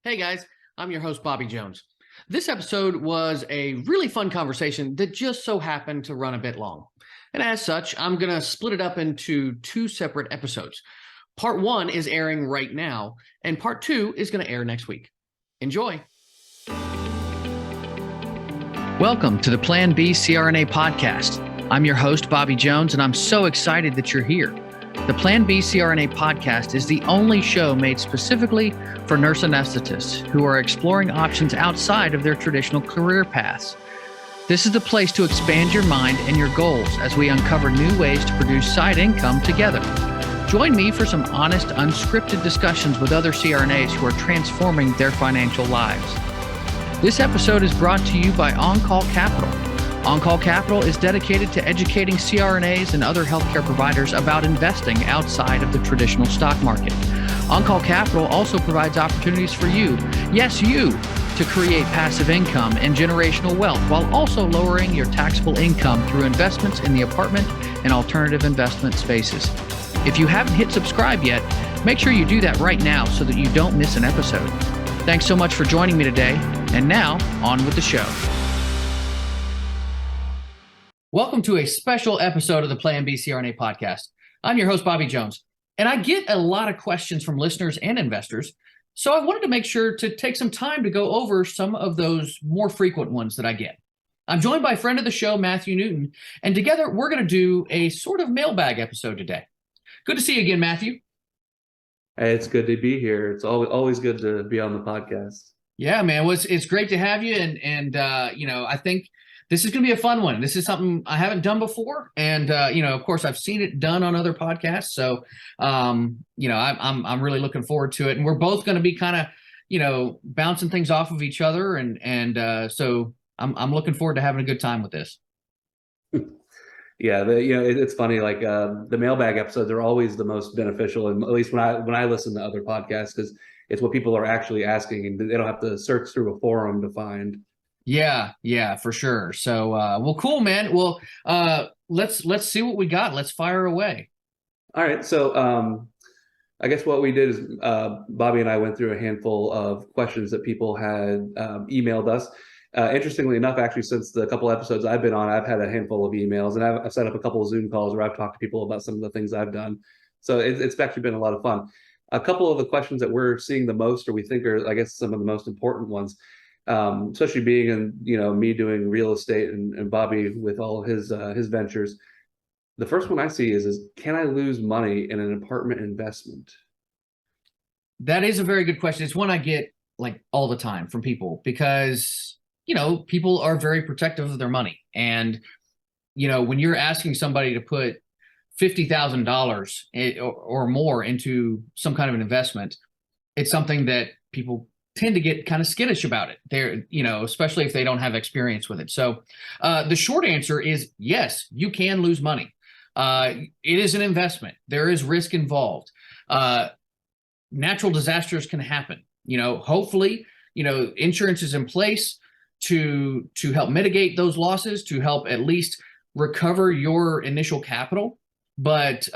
Hey guys, I'm your host, Bobby Jones. This episode was a really fun conversation that just so happened to run a bit long. And as such, I'm going to split it up into two separate episodes. Part one is airing right now, and part two is going to air next week. Enjoy. Welcome to the Plan B CRNA podcast. I'm your host, Bobby Jones, and I'm so excited that you're here. The Plan B CRNA podcast is the only show made specifically for nurse anesthetists who are exploring options outside of their traditional career paths. This is the place to expand your mind and your goals as we uncover new ways to produce side income together. Join me for some honest, unscripted discussions with other CRNAs who are transforming their financial lives. This episode is brought to you by On-Call Capital. On-Call Capital is dedicated to educating CRNAs and other healthcare providers about investing outside of the traditional stock market. On-Call Capital also provides opportunities for you, yes, you, to create passive income and generational wealth while also lowering your taxable income through investments in the apartment and alternative investment spaces. If you haven't hit subscribe yet, make sure you do that right now so that you don't miss an episode. Thanks so much for joining me today. And now, on with the show. Welcome to a special episode of the Plan B CRNA podcast. I'm your host, Bobby Jones, and I get a lot of questions from listeners and investors, so I wanted to make sure to take some time to go over some of those more frequent ones that I get. I'm joined by a friend of the show, Matthew Newton, and together we're going to do a sort of mailbag episode today. Good to see you again, Matthew. Hey, it's good to be here. It's always good to be on the podcast. Yeah, man. Well, it's great to have you, and I think this is going to be a fun one. This is something I haven't done before. And, of course, I've seen it done on other podcasts. So, I'm really looking forward to it. And we're both going to be kind of, bouncing things off of each other. And so I'm looking forward to having a good time with this. Yeah, it's funny. Like the mailbag episodes are always the most beneficial. And at least when I listen to other podcasts, because it's what people are actually asking and they don't have to search through a forum to find. Yeah, for sure. So, well, cool, man. Well, let's see what we got. Let's fire away. All right. So, I guess what we did is Bobby and I went through a handful of questions that people had emailed us. Interestingly enough, actually, since the couple episodes I've been on, I've had a handful of emails, and I've set up a couple of Zoom calls where I've talked to people about some of the things I've done. So it's actually been a lot of fun. A couple of the questions that we're seeing the most, or we think are, I guess, some of the most important ones. Especially being in, me doing real estate and Bobby with all his ventures. The first one I see is can I lose money in an apartment investment? That is a very good question. It's one I get like all the time from people because, people are very protective of their money. And, when you're asking somebody to put $50,000 or more into some kind of an investment, it's something that people tend to get kind of skittish about it. They're, especially if they don't have experience with it. So the short answer is yes, you can lose money. It is an investment. There is risk involved. Natural disasters can happen. Hopefully, insurance is in place to help mitigate those losses, to help at least recover your initial capital. But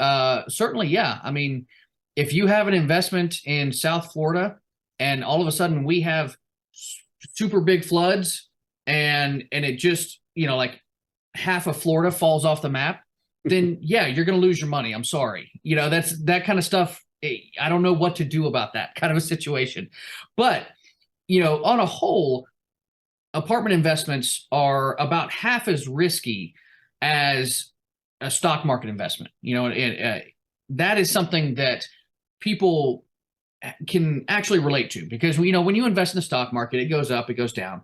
certainly, yeah. I mean, if you have an investment in South Florida, and all of a sudden we have super big floods and it just, like half of Florida falls off the map, then yeah, you're going to lose your money. I'm sorry. That's that kind of stuff. I don't know what to do about that kind of a situation. But, on a whole, apartment investments are about half as risky as a stock market investment. That is something that people can actually relate to because, when you invest in the stock market, it goes up, it goes down.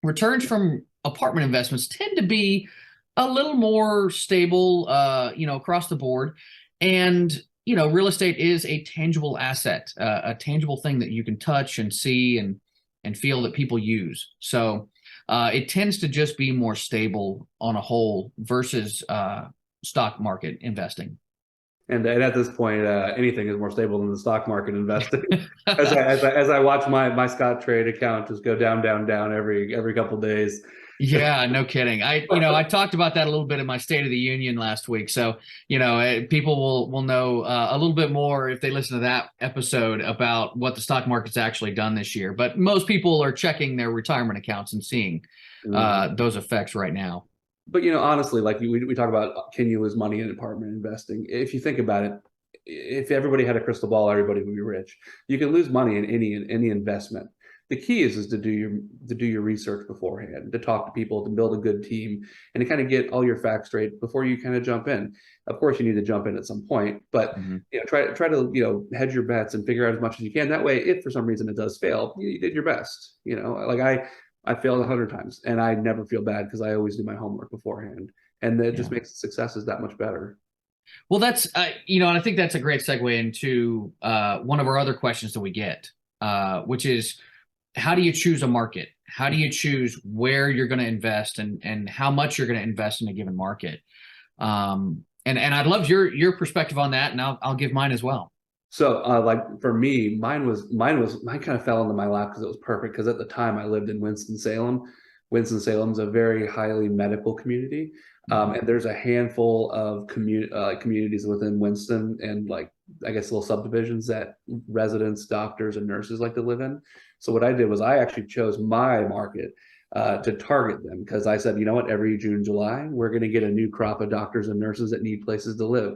Returns from apartment investments tend to be a little more stable, across the board. And, real estate is a tangible asset, a tangible thing that you can touch and see and feel that people use. So it tends to just be more stable on a whole versus stock market investing. And at this point, anything is more stable than the stock market investing. as I watch my Scott Trade account just go down every couple of days. Yeah, no kidding. I talked about that a little bit in my State of the Union last week. So, people will know a little bit more if they listen to that episode about what the stock market's actually done this year. But most people are checking their retirement accounts and seeing Mhm. those effects right now. But honestly, like we talk about, can you lose money in apartment investing? If you think about it, if everybody had a crystal ball, everybody would be rich. You can lose money in any investment. The key is to do your research beforehand, to talk to people, to build a good team, and to kind of get all your facts straight before you kind of jump in. Of course, you need to jump in at some point, but Mhm. try to hedge your bets and figure out as much as you can. That way, if for some reason it does fail, you did your best. Like I failed 100 times, and I never feel bad because I always do my homework beforehand, and that just Yeah. makes the successes that much better. Well, that's and I think that's a great segue into one of our other questions that we get, which is how do you choose a market? How do you choose where you're going to invest and how much you're going to invest in a given market? And I'd love your perspective on that, and I'll give mine as well. So, like for me, mine kind of fell into my lap because it was perfect. Because at the time, I lived in Winston Salem. Winston Salem's a very highly medical community, Mhm. and there's a handful of communities within Winston, and like I guess little subdivisions that residents, doctors, and nurses like to live in. So what I did was I actually chose my market to target them because I said, you know what, every June, July, we're going to get a new crop of doctors and nurses that need places to live.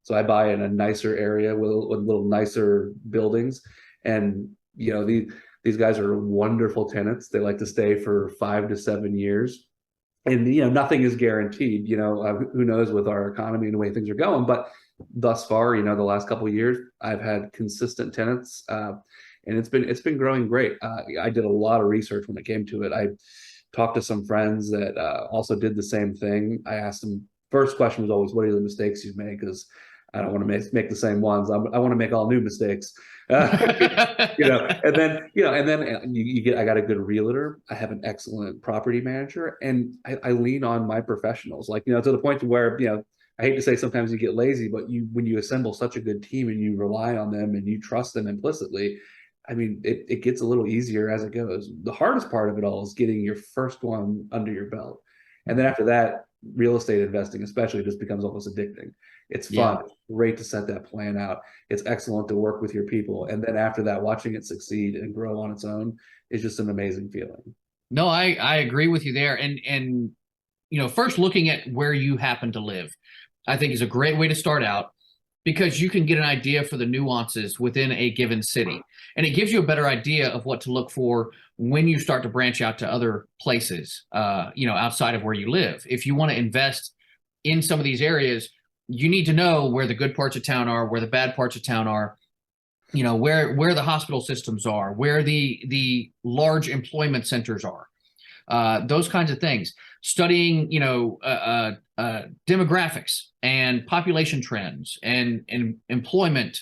So I buy in a nicer area with little nicer buildings, and these guys are wonderful tenants. They like to stay for 5 to 7 years, and nothing is guaranteed. Who knows with our economy and the way things are going, but thus far, the last couple of years, I've had consistent tenants, and it's been growing great. I did a lot of research when it came to it. I talked to some friends that also did the same thing. I asked them. First question was always, "What are the mistakes you've made?" Because I don't want to make the same ones. I want to make all new mistakes. And then you get. I got a good realtor. I have an excellent property manager, and I lean on my professionals. Like to the point to where I hate to say sometimes you get lazy, but when you assemble such a good team and you rely on them and you trust them implicitly, I mean, it gets a little easier as it goes. The hardest part of it all is getting your first one under your belt. And then after that, real estate investing, especially, just becomes almost addicting. It's Yeah. fun. It's great to set that plan out. It's excellent to work with your people. And then after that, watching it succeed and grow on its own is just an amazing feeling. No, I agree with you there. And first looking at where you happen to live, I think is a great way to start out because you can get an idea for the nuances within a given city. And it gives you a better idea of what to look for when you start to branch out to other places, outside of where you live. If you want to invest in some of these areas, you need to know where the good parts of town are, where the bad parts of town are, where the hospital systems are, where the large employment centers are, those kinds of things. Studying, demographics and population trends and employment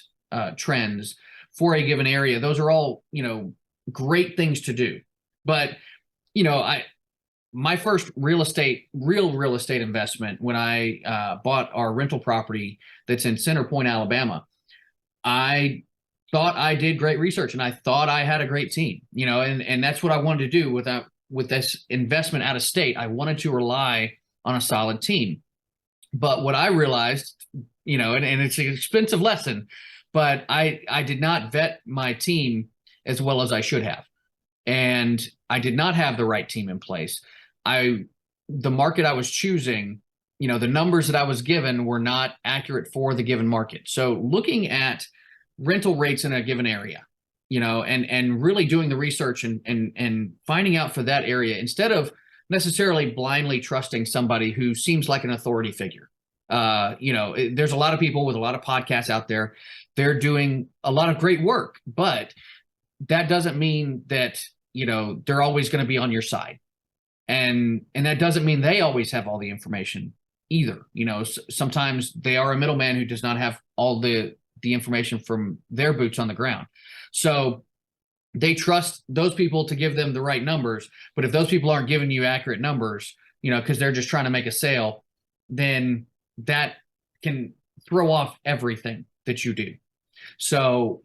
trends for a given area. Those are all, great things to do. But, I my first real estate investment when I bought our rental property that's in Center Point, Alabama, I thought I did great research and I thought I had a great team, and that's what I wanted to do with this investment out of state. I wanted to rely on a solid team. But what I realized, and it's an expensive lesson, but I did not vet my team as well as I should have. And I did not have the right team in place. The market I was choosing, the numbers that I was given were not accurate for the given market. So looking at rental rates in a given area, and really doing the research and finding out for that area instead of necessarily blindly trusting somebody who seems like an authority figure. There's a lot of people with a lot of podcasts out there. They're doing a lot of great work, but that doesn't mean that, they're always going to be on your side. And that doesn't mean they always have all the information either. Sometimes they are a middleman who does not have all the information from their boots on the ground. So they trust those people to give them the right numbers. But if those people aren't giving you accurate numbers, because they're just trying to make a sale, then that can throw off everything that you do. So,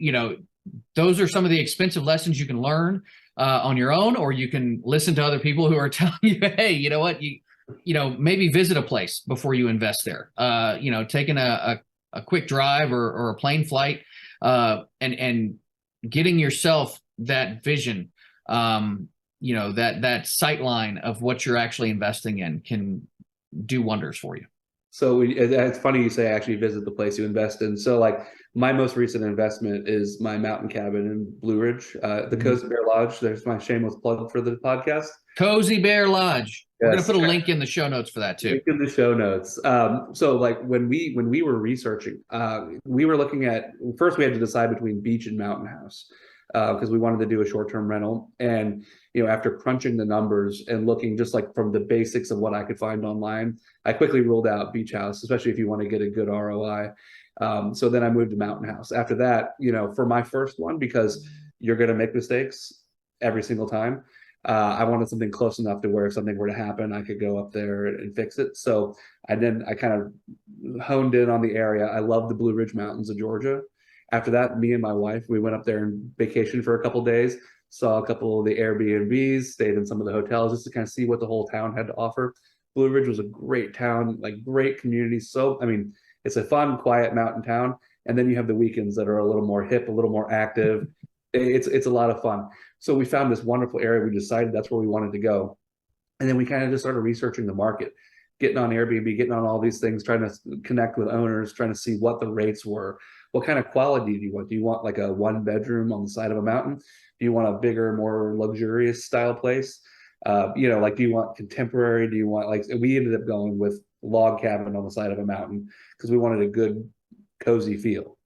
those are some of the expensive lessons you can learn on your own, or you can listen to other people who are telling you, hey, you know what, maybe visit a place before you invest there. Taking a quick drive or a plane flight, and getting yourself that vision, that sight line of what you're actually investing in can do wonders for you. So it's funny you say actually visit the place you invest in. So like my most recent investment is my mountain cabin in Blue Ridge, the Cozy Bear Lodge. There's my shameless plug for the podcast. Cozy Bear Lodge. We're going Yes. to put a link in the show notes for that too. Link in the show notes. So like when we were researching, we were looking at, first we had to decide between beach and mountain house, because we wanted to do a short-term rental. And after crunching the numbers and looking just like from the basics of what I could find online, I quickly ruled out beach house, especially if you want to get a good ROI. So then I moved to mountain house. After that, for my first one, because you're going to make mistakes every single time, I wanted something close enough to where if something were to happen, I could go up there and fix it. So I kind of honed in on the area. I love the Blue Ridge Mountains of Georgia. After that, me and my wife, we went up there and vacationed for a couple of days, saw a couple of the Airbnbs, stayed in some of the hotels just to kind of see what the whole town had to offer. Blue Ridge was a great town, like great community. So, I mean, it's a fun, quiet mountain town. And then you have the weekends that are a little more hip, a little more active. It's a lot of fun. So we found this wonderful area. We decided that's where we wanted to go. And then we kind of just started researching the market, getting on Airbnb, getting on all these things, trying to connect with owners, trying to see what the rates were. What kind of quality do you want? Do you want like a 1-bedroom on the side of a mountain? Do you want a bigger, more luxurious style place? Do you want contemporary? Do you want we ended up going with log cabin on the side of a mountain because we wanted a good, cozy feel.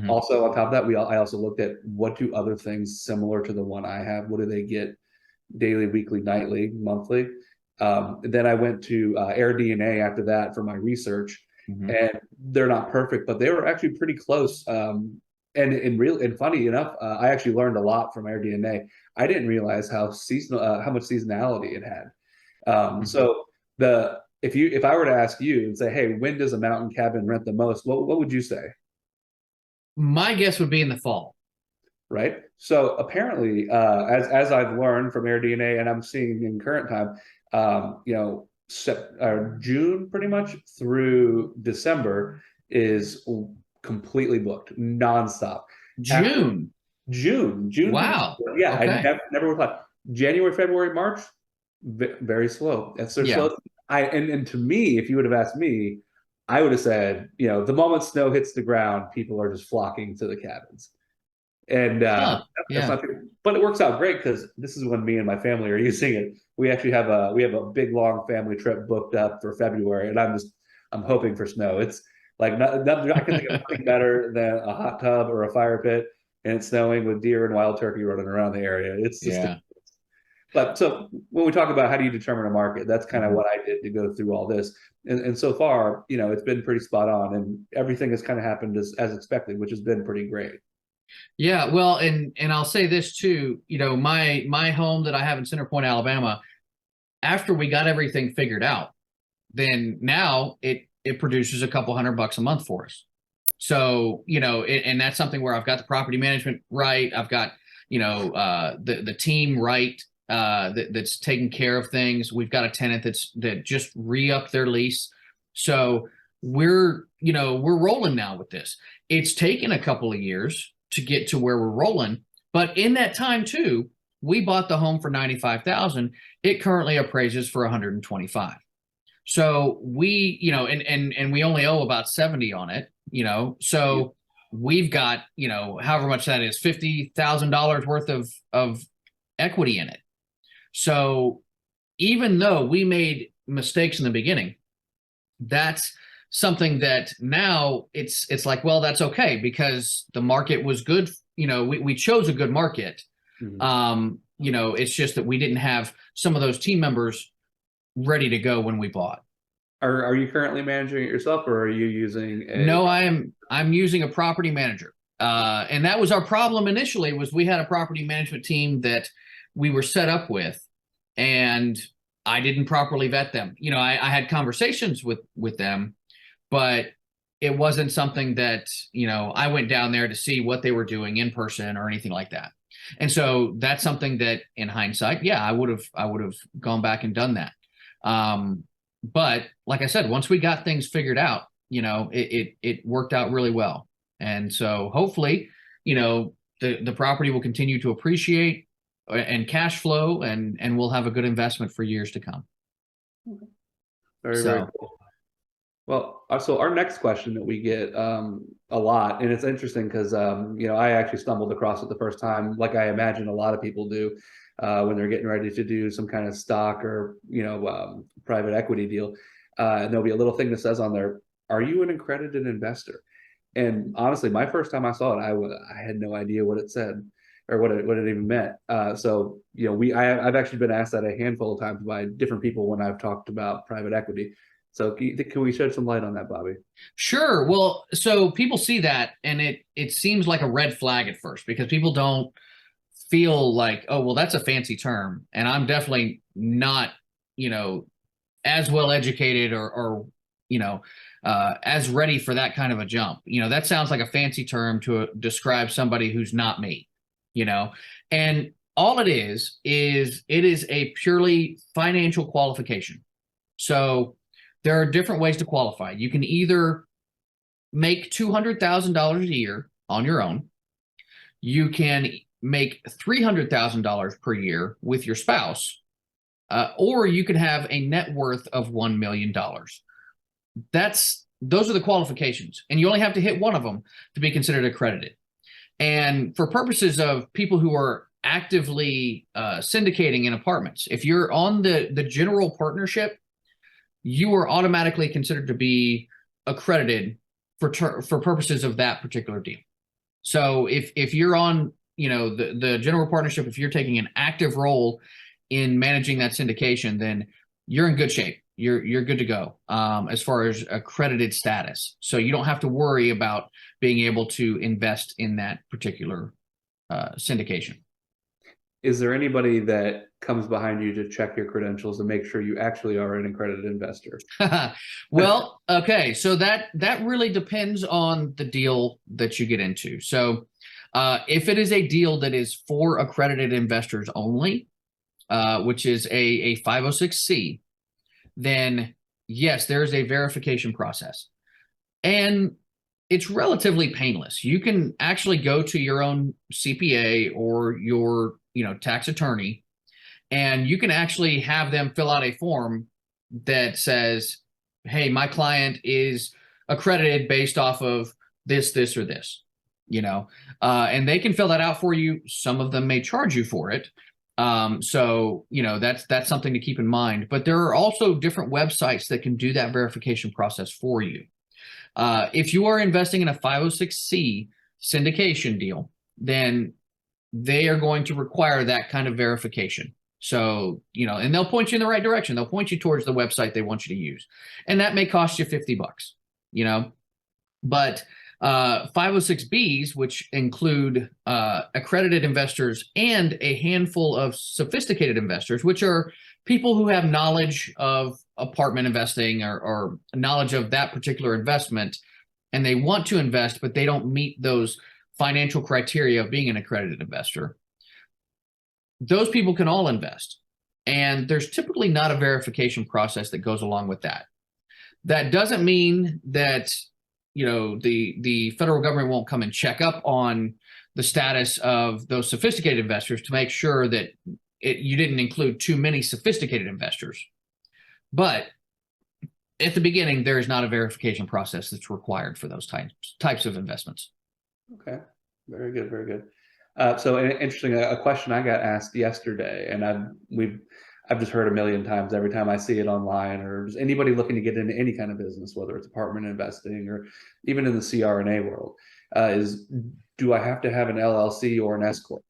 Also on top of that, I also looked at what do other things similar to the one I have, what do they get daily, weekly, nightly, monthly? Then I went to AirDNA after that for my research, and they're not perfect, but they were actually pretty close. And funny enough, I actually learned a lot from AirDNA. I didn't realize how much seasonality it had. So if I were to ask you and say, hey, when does a mountain cabin rent the most? What would you say? My guess would be in the fall. Right. So apparently, as I've learned from AirDNA and I'm seeing in current time, June pretty much through December is completely booked, nonstop. June. Wow. Yeah, okay. I never would have thought. January, February, March, very slow. That's their slow. And to me, if you would have asked me, I would have said, the moment snow hits the ground, people are just flocking to the cabins. And that's not true. But it works out great because this is when me and my family are using it. We actually have a big long family trip booked up for February, and I'm hoping for snow. It's like I can think of nothing better than a hot tub or a fire pit and it's snowing with deer and wild turkey running around the area. It's just But so when we talk about how do you determine a market, that's kind of what I did to go through all this. And so far, it's been pretty spot on, and everything has kind of happened as expected, which has been pretty great. Yeah, well, and I'll say this too, my home that I have in Center Point, Alabama, after we got everything figured out, then now it produces a couple $100 a month for us. So, and that's something where I've got the property management right. I've got, the team right, that's taking care of things. We've got a tenant that just re-upped their lease. So we're rolling now with this. It's taken a couple of years to get to where we're rolling. But in that time too, we bought the home for $95,000. It currently appraises for $125,000. So we, and we only owe about 70 on it, so we've got, however much that is, $50,000 worth of equity in it. So even though we made mistakes in the beginning, that's something that now it's like, well, that's okay because the market was good. We chose a good market. It's just that we didn't have some of those team members ready to go when we bought. Are you currently managing it yourself, or are you using No, I'm using a property manager. And that was our problem initially, was we had a property management team that we were set up with, and I didn't properly vet them. I had conversations with them, but it wasn't something that, I went down there to see what they were doing in person or anything like that. And so that's something that in hindsight, yeah, I would have gone back and done that. But like I said, once we got things figured out, it worked out really well. And so hopefully, the property will continue to appreciate and cash flow, and we'll have a good investment for years to come. Very cool. Well, so our next question that we get a lot, and it's interesting because I actually stumbled across it the first time, like I imagine a lot of people do when they're getting ready to do some kind of stock or private equity deal. And there'll be a little thing that says on there, "Are you an accredited investor?" And honestly, my first time I saw it, I had no idea what it said or what it even meant. So I've actually been asked that a handful of times by different people when I've talked about private equity. So can we shed some light on that, Bobby? Sure. Well, so people see that and it seems like a red flag at first because people don't feel like, oh, well, that's a fancy term. And I'm definitely not, as well educated or as ready for that kind of a jump. That sounds like a fancy term to describe somebody who's not me, and all it is it is a purely financial qualification. So there are different ways to qualify. You can either make $200,000 a year on your own. You can make $300,000 per year with your spouse, or you could have a net worth of $1 million. Those are the qualifications, and you only have to hit one of them to be considered accredited. And for purposes of people who are actively syndicating in apartments, if you're on the general partnership, you are automatically considered to be accredited for purposes of that particular deal. So if you're on, the general partnership, if you're taking an active role in managing that syndication, then you're in good shape. You're good to go as far as accredited status. So you don't have to worry about being able to invest in that particular syndication. Is there anybody that comes behind you to check your credentials and make sure you actually are an accredited investor? Well, okay. So that really depends on the deal that you get into. So if it is a deal that is for accredited investors only, which is a 506C, then yes, there is a verification process. And it's relatively painless. You can actually go to your own CPA or your tax attorney, and you can actually have them fill out a form that says, hey, my client is accredited based off of this, or this, and they can fill that out for you. Some of them may charge you for it. So that's something to keep in mind, but there are also different websites that can do that verification process for you. If you are investing in a 506C syndication deal, then they are going to require that kind of verification. So, and they'll point you in the right direction. They'll point you towards the website they want you to use. And that may cost you $50, but 506Bs, which include accredited investors and a handful of sophisticated investors, which are people who have knowledge of apartment investing or knowledge of that particular investment, and they want to invest, but they don't meet those financial criteria of being an accredited investor. Those people can all invest. And there's typically not a verification process that goes along with that. That doesn't mean that the federal government won't come and check up on the status of those sophisticated investors to make sure that you didn't include too many sophisticated investors. But at the beginning, there is not a verification process that's required for those types of investments. Okay, very good, very good. So interesting, a question I got asked yesterday, and I've just heard a million times every time I see it online, or just anybody looking to get into any kind of business, whether it's apartment investing or even in the CRNA world, is do I have to have an LLC or an S-corp?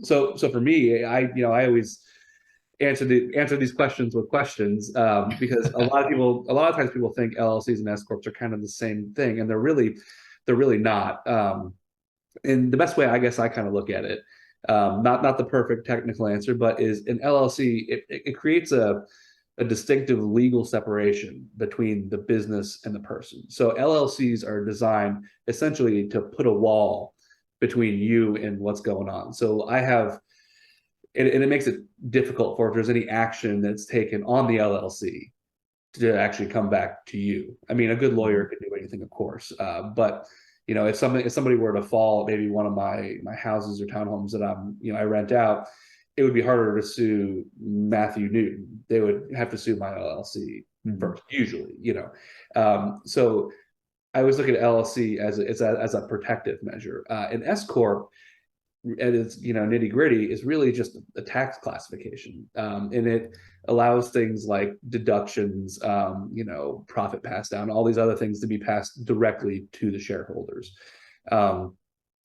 So for me, I always answer these questions with questions because a lot of times people think LLCs and S-corps are kind of the same thing, and they're really not. And the best way I guess I kind of look at it, not the perfect technical answer, but is an LLC, it creates a a distinctive legal separation between the business and the person. So LLCs are designed essentially to put a wall between you and what's going on. So I have, and it makes it difficult for if there's any action that's taken on the LLC to actually come back to you. I mean, a good lawyer can do anything, of course, but if somebody were to fall, maybe one of my houses or townhomes that I rent out, it would be harder to sue Matthew Newton. They would have to sue my LLC first, usually. So I always look at LLC as a protective measure. An S-corp, at its nitty gritty, is really just a tax classification, and it allows things like deductions, profit pass down, all these other things to be passed directly to the shareholders.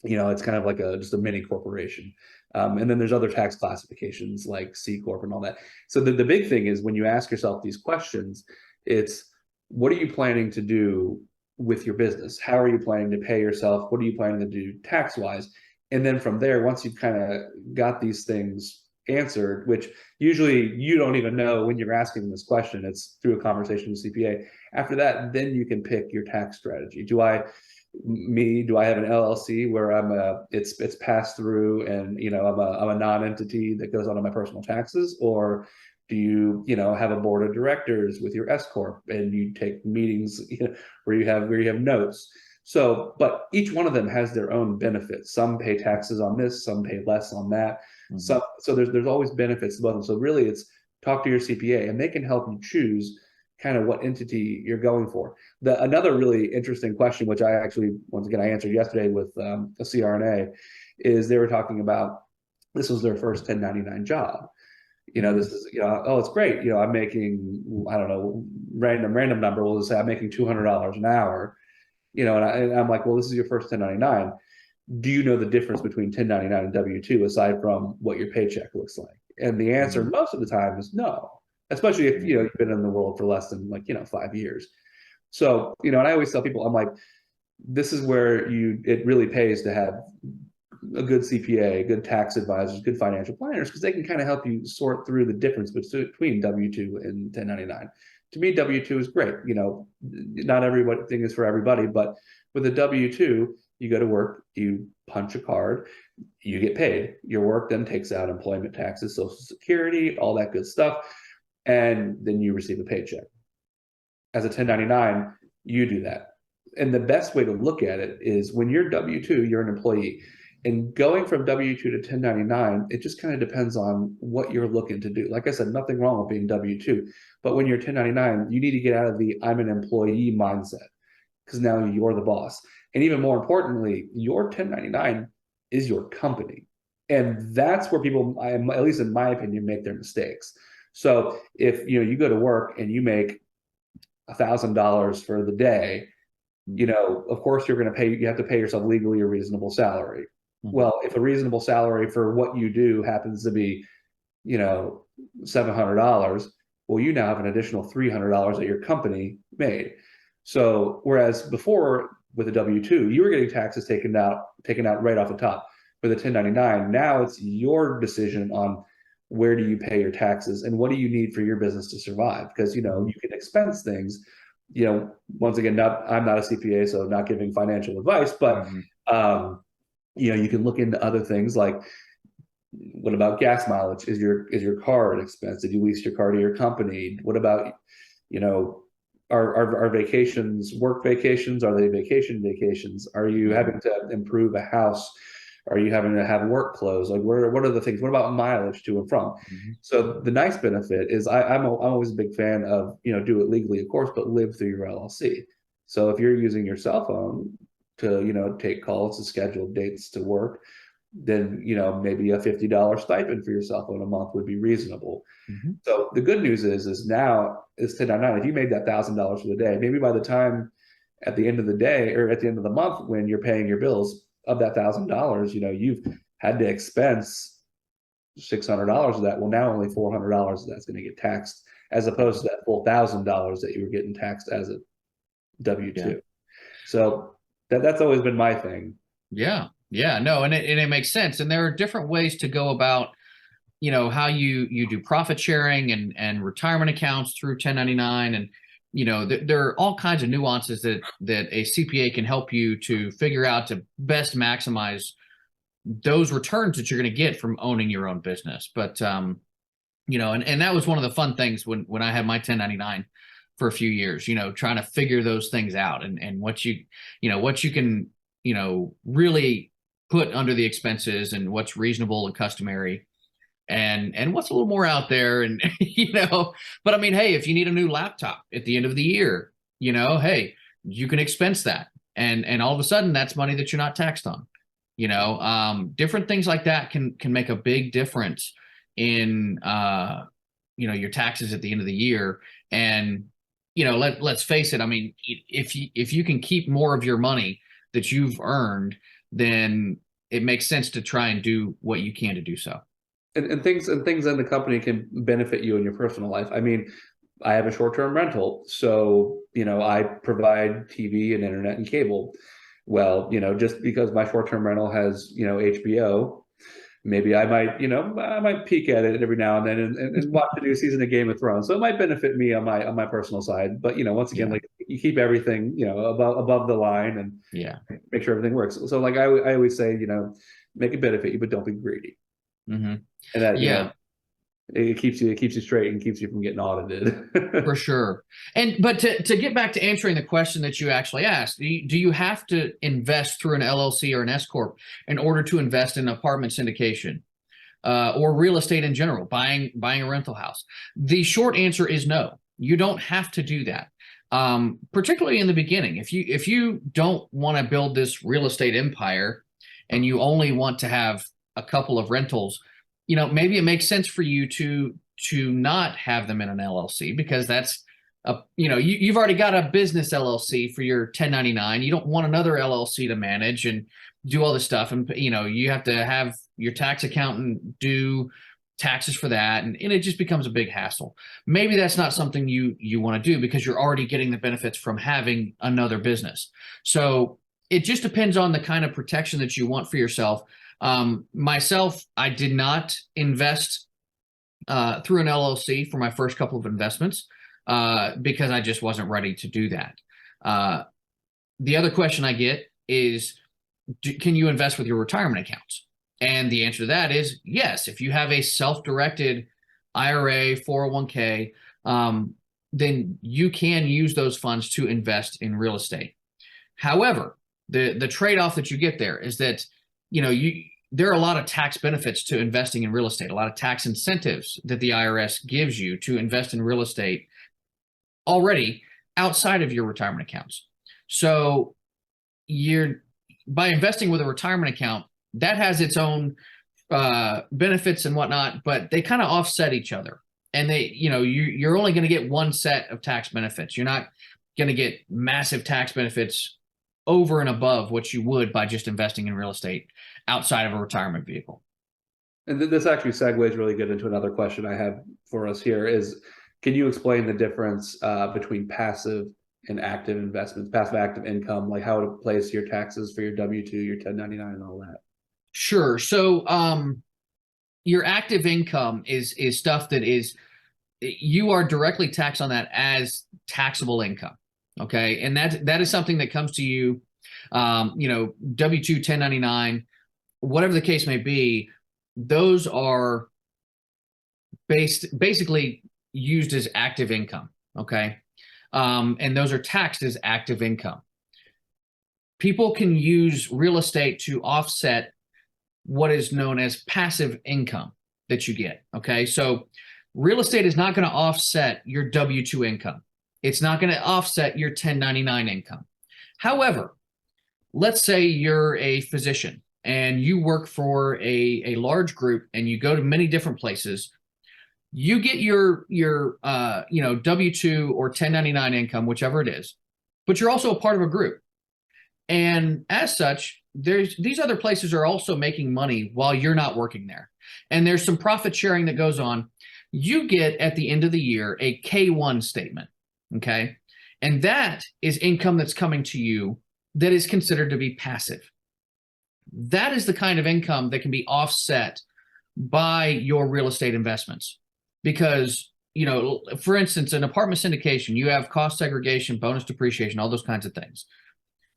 It's kind of like just a mini corporation. And then there's other tax classifications like C-corp and all that. So the big thing is when you ask yourself these questions, it's what are you planning to do with your business? How are you planning to pay yourself? What are you planning to do tax-wise? And then from there, once you've kind of got these things answered, which usually you don't even know when you're asking this question, it's through a conversation with CPA. After that, then you can pick your tax strategy. Do I have an LLC where it's passed through and I'm a non-entity that goes onto my personal taxes, or do you have a board of directors with your S-corp and you take meetings where you have notes? So, but each one of them has their own benefits. Some pay taxes on this, some pay less on that. So there's always benefits to both of them. So really, it's talk to your CPA, and they can help you choose kind of what entity you're going for. Another really interesting question, which I actually, once again, I answered yesterday with a CRNA, is they were talking about this was their first 1099 job. This is, oh, it's great. I'm making, I don't know, random number. We'll just say I'm making $200 an hour. And I'm like, well, this is your first 1099. Do you know the difference between 1099 and W-2 aside from what your paycheck looks like? And the answer most of the time is no, especially if you've been in the world for less than 5 years. So and I always tell people, I'm like, this is where it really pays to have a good CPA, good tax advisors, good financial planners, because they can kind of help you sort through the difference between W-2 and 1099. To me, W-2 is great. Not everything is for everybody, but with a W-2, you go to work, you punch a card, you get paid. Your work then takes out employment taxes, Social Security, all that good stuff, and then you receive a paycheck. As a 1099, you do that. And the best way to look at it is when you're W-2, you're an employee. And going from W-2 to 1099, it just kind of depends on what you're looking to do. Like I said, nothing wrong with being W-2. But when you're 1099, you need to get out of the I'm an employee mindset, because now you're the boss. And even more importantly, your 1099 is your company. And that's where people, at least in my opinion, make their mistakes. So if you go to work and you make $1,000 for the day, of course you have to pay yourself legally a reasonable salary. Well, if a reasonable salary for what you do happens to be, $700, well, you now have an additional $300 that your company made. So whereas before with a W-2, you were getting taxes taken out right off the top. With a 1099, now it's your decision on where do you pay your taxes and what do you need for your business to survive? Because you can expense things. Once again, I'm not a CPA, so not giving financial advice, but you can look into other things like, what about gas mileage? Is your car an expense? Did you lease your car to your company? What about, our vacations, work vacations? Are they vacations? Are you having to improve a house? Are you having to have work clothes? Like, what are the things? What about mileage to and from? So the nice benefit is I'm always a big fan of, do it legally, of course, but live through your LLC. So if you're using your cell phone to, take calls, to schedule dates to work, then, maybe a $50 stipend for your cell phone a month would be reasonable. So the good news is now it's 1099. If you made that $1,000 for the day, maybe by the time at the end of the day or at the end of the month, when you're paying your bills of that $1,000, you've had to expense $600 of that. Well, now only $400 of that's going to get taxed, as opposed to that full $1,000 that you were getting taxed as a W-2. Yeah. So that's always been my thing. Yeah. No, and it makes sense. And there are different ways to go about how you do profit sharing and retirement accounts through 1099, and there are all kinds of nuances that a CPA can help you to figure out to best maximize those returns that you're going to get from owning your own business. But and that was one of the fun things when I had my 1099 for a few years, trying to figure those things out, and what you can really put under the expenses, and what's reasonable and customary, and what's a little more out there. And but I mean, hey, if you need a new laptop at the end of the year, hey, you can expense that, and all of a sudden that's money that you're not taxed on. Different things like that can make a big difference in your taxes at the end of the year. And let's face it, I mean, if you can keep more of your money that you've earned, then it makes sense to try and do what you can to do so. And things in the company can benefit you in your personal life. I mean, I have a short-term rental, so I provide TV and internet and cable. Well, just because my short-term rental has HBO, maybe I might peek at it every now and then and watch the new season of Game of Thrones. So it might benefit me on my personal side. But once again, like, you keep everything above the line, and make sure everything works. So like I always say, make it benefit you, but don't be greedy. Mm-hmm. And that it keeps you straight and keeps you from getting audited. For sure. But to get back to answering the question that you actually asked, do you have to invest through an LLC or an S-corp in order to invest in apartment syndication or real estate in general, buying a rental house? The short answer is no. You don't have to do that. Particularly in the beginning. If you don't want to build this real estate empire and you only want to have a couple of rentals, maybe it makes sense for you to not have them in an LLC, because that's you've already got a business LLC for your 1099. You don't want another LLC to manage and do all this stuff, and you have to have your tax accountant do taxes for that, and it just becomes a big hassle. Maybe that's not something you want to do, because you're already getting the benefits from having another business. So it just depends on the kind of protection that you want for yourself. Myself, I did not invest through an LLC for my first couple of investments because I just wasn't ready to do that. The other question I get is, can you invest with your retirement accounts? And the answer to that is yes. If you have a self-directed IRA, 401k, then you can use those funds to invest in real estate. However, the trade-off that you get there is that there are a lot of tax benefits to investing in real estate, a lot of tax incentives that the IRS gives you to invest in real estate already outside of your retirement accounts. So by investing with a retirement account, that has its own benefits and whatnot, but they kind of offset each other. And you're only going to get one set of tax benefits. You're not going to get massive tax benefits over and above what you would by just investing in real estate outside of a retirement vehicle. And this actually segues really good into another question I have for us here is, can you explain the difference between passive and active investments, passive active income, like how it plays to your taxes for your W-2, your 1099 and all that? Sure. So your active income is stuff that you are directly taxed on that as taxable income. Okay. And that is something that comes to you, W-2, 1099, whatever the case may be, those are basically used as active income. Okay. And those are taxed as active income. People can use real estate to offset what is known as passive income that you get. Okay. So real estate is not going to offset your W-2 income. It's not going to offset your 1099 income. However, let's say you're a physician and you work for a large group and you go to many different places. You get your W-2 or 1099 income, whichever it is, but you're also a part of a group. And as such, these other places are also making money while you're not working there. And there's some profit sharing that goes on. You get at the end of the year a K-1 statement. Okay. And that is income that's coming to you that is considered to be passive. That is the kind of income that can be offset by your real estate investments. Because, for instance, an apartment syndication, you have cost segregation, bonus depreciation, all those kinds of things.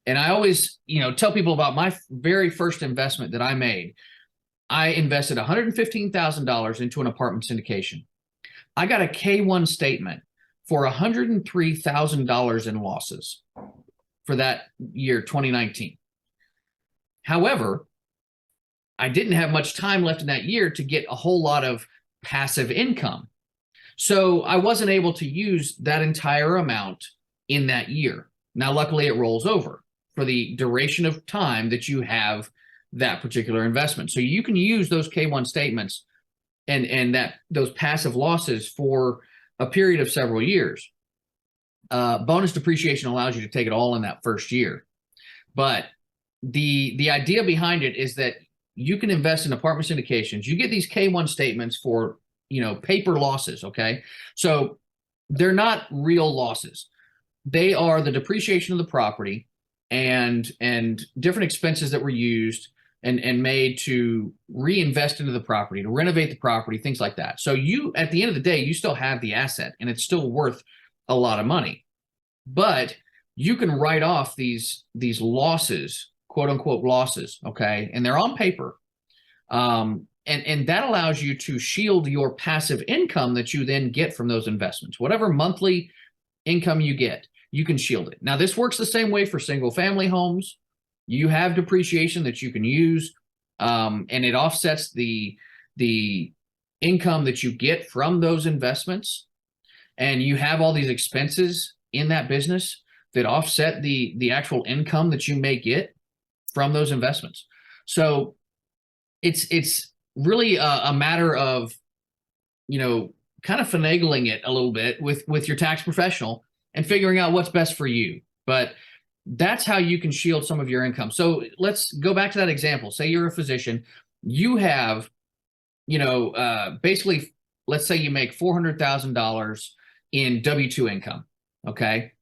And I always, tell people about my very first investment that I made. I invested $115,000 into an apartment syndication. I got a K-1 statement for $103,000 in losses for that year, 2019. However, I didn't have much time left in that year to get a whole lot of passive income. So I wasn't able to use that entire amount in that year. Now, luckily, it rolls over for the duration of time that you have that particular investment. So you can use those K-1 statements and those passive losses for a period of several years. Bonus depreciation allows you to take it all in that first year. But the idea behind it is that you can invest in apartment syndications. You get these K-1 statements for, paper losses, okay? So they're not real losses. They are the depreciation of the property and different expenses that were used and made to reinvest into the property, to renovate the property, things like that. So you, at the end of the day, you still have the asset and it's still worth a lot of money. But you can write off these losses, quote unquote losses, okay? And they're on paper. And that allows you to shield your passive income that you then get from those investments. Whatever monthly income you get, you can shield it. Now, this works the same way for single family homes. You have depreciation that you can use, and it offsets the income that you get from those investments. And you have all these expenses in that business that offset the actual income that you may get from those investments. So it's really a matter of, kind of finagling it a little bit with your tax professional and figuring out what's best for you. But that's how you can shield some of your income. So let's go back to that example. Say you're a physician, you have, basically, let's say you make $400,000 in W-2 income, okay?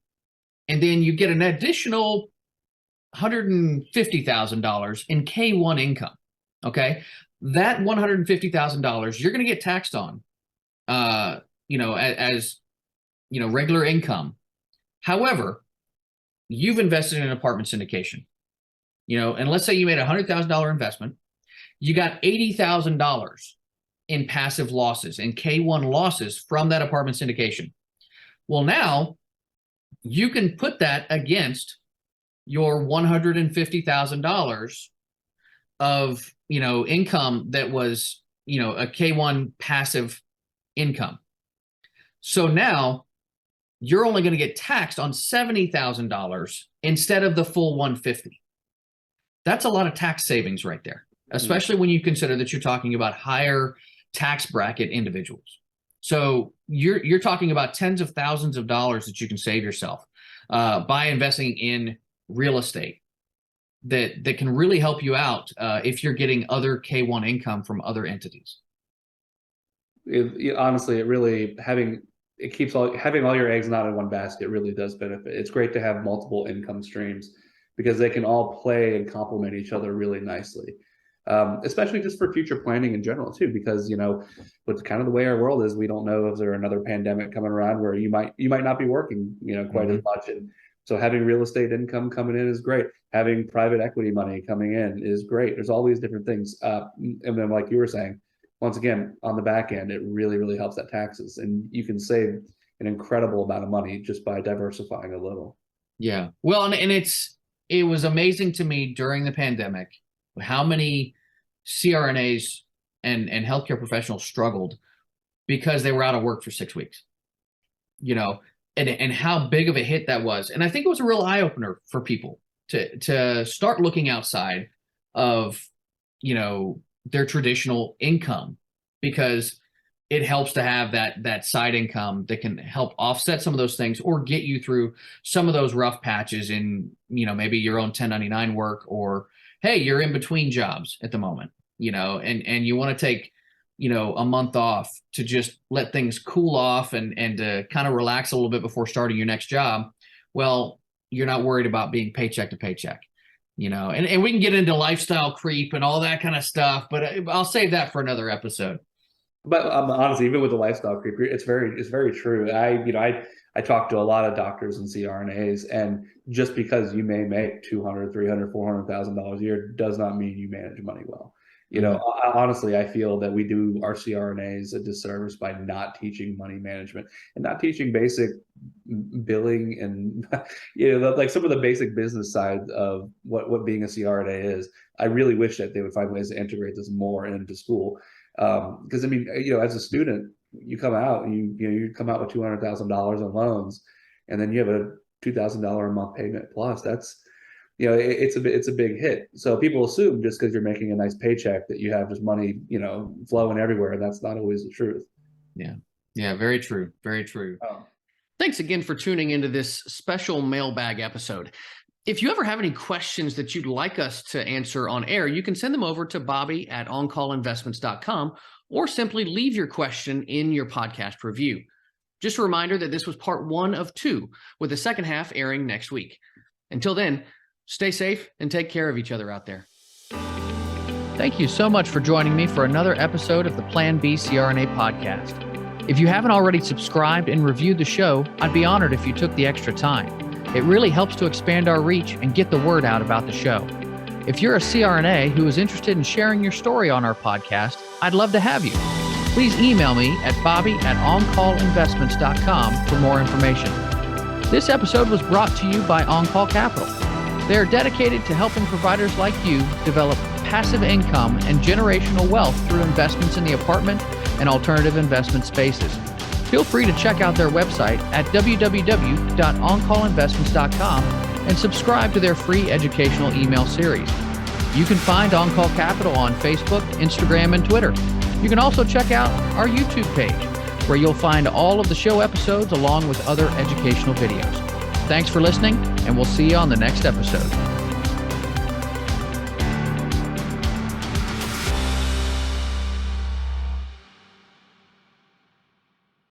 And then you get an additional $150,000 in K-1 income, okay? That $150,000 you're going to get taxed on, as regular income. However, you've invested in an apartment syndication, and let's say you made a $100,000 investment, you got $80,000 in passive losses, in K-1 losses from that apartment syndication. Well, now you can put that against your $150,000 of, income that was, a K-1 passive income. So now you're only going to get taxed on $70,000 instead of the full $150,000. That's a lot of tax savings right there, especially when you consider that you're talking about higher tax bracket individuals. So you're talking about tens of thousands of dollars that you can save yourself by investing in real estate that can really help you out if you're getting other K-1 income from other entities. Honestly, it really having all your eggs not in one basket really does benefit. It's great to have multiple income streams because they can all play and complement each other really nicely. Especially just for future planning in general too, because with kind of the way our world is, we don't know if there's another pandemic coming around where you might not be working quite as much, and so having real estate income coming in is great. Having private equity money coming in is great. There's all these different things, and then like you were saying, once again on the back end, it really helps at taxes, and you can save an incredible amount of money just by diversifying a little. Yeah, well, and it was amazing to me during the pandemic how many CRNAs and healthcare professionals struggled because they were out of work for 6 weeks, and how big of a hit that was. And I think it was a real eye opener for people to start looking outside of, their traditional income, because it helps to have that side income that can help offset some of those things or get you through some of those rough patches in, maybe your own 1099 work, or, hey, you're in between jobs at the moment, and you want to take, a month off to just let things cool off and to kind of relax a little bit before starting your next job. Well, you're not worried about being paycheck to paycheck. and we can get into lifestyle creep and all that kind of stuff, but I'll save that for another episode. But honestly, even with the lifestyle creep, it's very true. I talk to a lot of doctors and CRNAs, and just because you may make $200,000, $300,000, $400,000 a year does not mean you manage money well. Honestly, I feel that we do our CRNAs a disservice by not teaching money management and not teaching basic billing and, like some of the basic business side of what being a CRNA is. I really wish that they would find ways to integrate this more into school. Because as a student, you come out and you come out with $200,000 in loans, and then you have a $2,000 a month payment plus. That's it's a big hit. So people assume just because you're making a nice paycheck that you have just money flowing everywhere, and that's not always the truth. Yeah, very true, very true. Thanks again for tuning into this special mailbag episode. If you ever have any questions that you'd like us to answer on air, you can send them over to bobby@oncallinvestments.com, or simply leave your question in your podcast review. Just a reminder that this was part 1 of 2, with the second half airing next week. Until then, stay safe and take care of each other out there. Thank you so much for joining me for another episode of the Plan B CRNA podcast. If you haven't already subscribed and reviewed the show, I'd be honored if you took the extra time. It really helps to expand our reach and get the word out about the show. If you're a CRNA who is interested in sharing your story on our podcast, I'd love to have you. Please email me at bobby@oncallinvestments.com for more information. This episode was brought to you by On-Call Capital. They are dedicated to helping providers like you develop passive income and generational wealth through investments in the apartment and alternative investment spaces. Feel free to check out their website at www.oncallinvestments.com and subscribe to their free educational email series. You can find On-Call Capital on Facebook, Instagram, and Twitter. You can also check out our YouTube page, where you'll find all of the show episodes along with other educational videos. Thanks for listening, and we'll see you on the next episode.